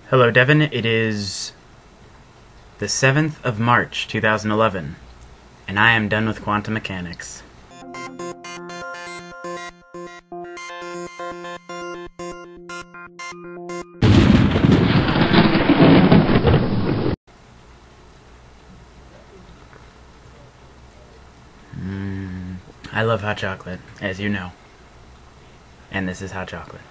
Hello, Devin. It is the 7th of March, 2011, and I am done with quantum mechanics. I love hot chocolate, as you know. And this is hot chocolate.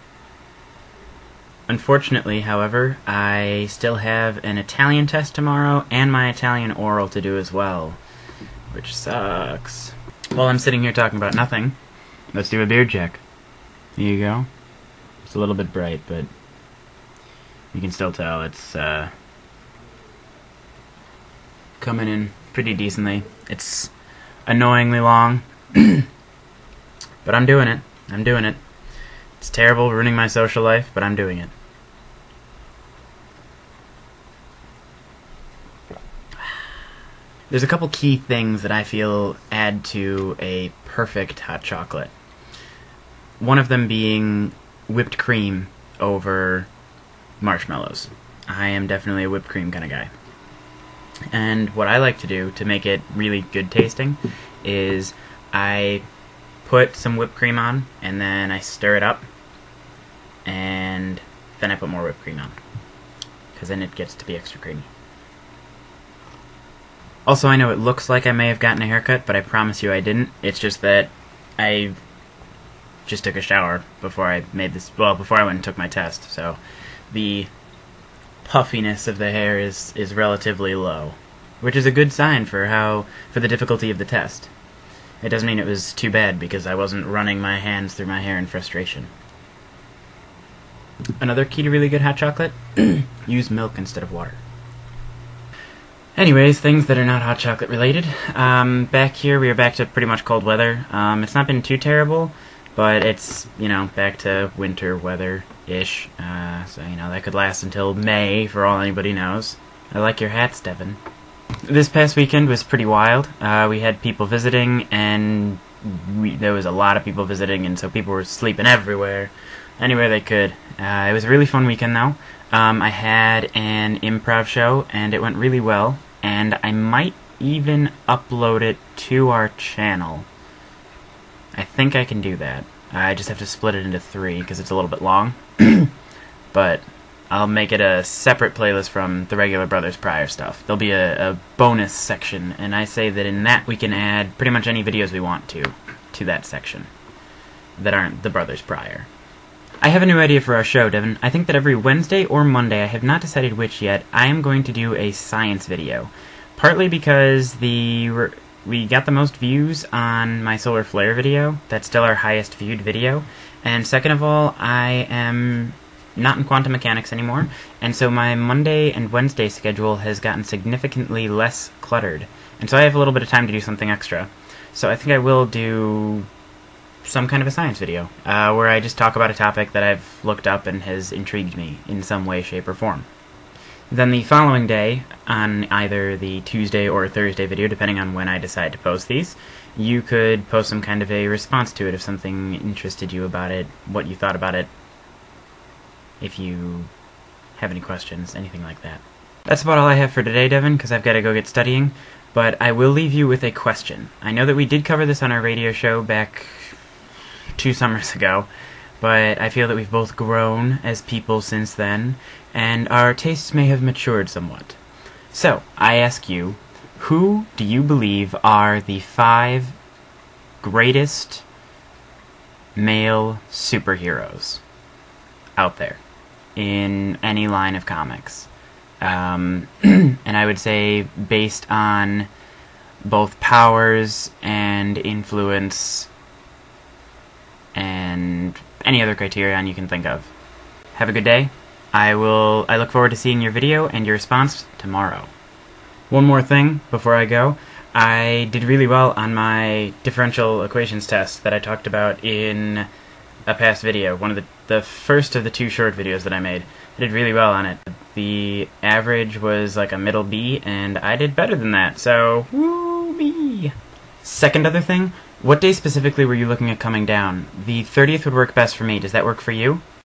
Unfortunately, however, I still have an Italian test tomorrow and my Italian oral to do as well, which sucks. While I'm sitting here talking about nothing, let's do a beard check. Here you go. It's a little bit bright, but you can still tell it's coming in pretty decently. It's annoyingly long, but I'm doing it. I'm doing it. It's terrible, ruining my social life, but I'm doing it. There's a couple key things that I feel add to a perfect hot chocolate. One of them being whipped cream over marshmallows. I am definitely a whipped cream kind of guy. And what I like to do to make it really good tasting is I put some whipped cream on, and then I stir it up, and then I put more whipped cream on, because then it gets to be extra creamy. Also, I know it looks like I may have gotten a haircut, but I promise you I didn't. It's just that I just took a shower before I made this, well, before I went and took my test, so the puffiness of the hair is relatively low, which is a good sign for the difficulty of the test. It doesn't mean it was too bad, because I wasn't running my hands through my hair in frustration. Another key to really good hot chocolate? Use milk instead of water. Anyways, things that are not hot chocolate related. Back here, we are back to pretty much cold weather. It's not been too terrible, but it's, back to winter weather-ish. So, that could last until May, for all anybody knows. I like your hats, Devin. This past weekend was pretty wild. We had people visiting, and there was a lot of people visiting, and so people were sleeping everywhere, anywhere they could. It was a really fun weekend, though. I had an improv show, and it went really well, and I might even upload it to our channel. I think I can do that. I just have to split it into 3, because it's a little bit long. But I'll make it a separate playlist from the regular TheBrothersPrior stuff. There'll be a bonus section, and I say that in that we can add pretty much any videos we want to that section that aren't TheBrothersPrior. I have a new idea for our show, Devin. I think that every Wednesday or Monday, I have not decided which yet, I am going to do a science video. Partly because we got the most views on my solar flare video. That's still our highest viewed video. And second of all, I am not in quantum mechanics anymore, and so my Monday and Wednesday schedule has gotten significantly less cluttered. And so I have a little bit of time to do something extra. So I think I will do some kind of a science video, where I just talk about a topic that I've looked up and has intrigued me in some way, shape, or form. Then the following day, on either the Tuesday or Thursday video, depending on when I decide to post these, you could post some kind of a response to it if something interested you about it, what you thought about it, if you have any questions, anything like that. That's about all I have for today, Devin, because I've got to go get studying, but I will leave you with a question. I know that we did cover this on our radio show back 2 summers ago, but I feel that we've both grown as people since then, and our tastes may have matured somewhat. So, I ask you, who do you believe are the 5 greatest male superheroes out there in any line of comics? And I would say based on both powers and influence and any other criterion you can think of. Have a good day. I look forward to seeing your video and your response tomorrow. One more thing before I go. I did really well on my differential equations test that I talked about in a past video, one of the first of the 2 short videos that I made. I did really well on it. The average was like a middle B, and I did better than that, so woo me! Second other thing, what day specifically were you looking at coming down? The 30th would work best for me. Does that work for you?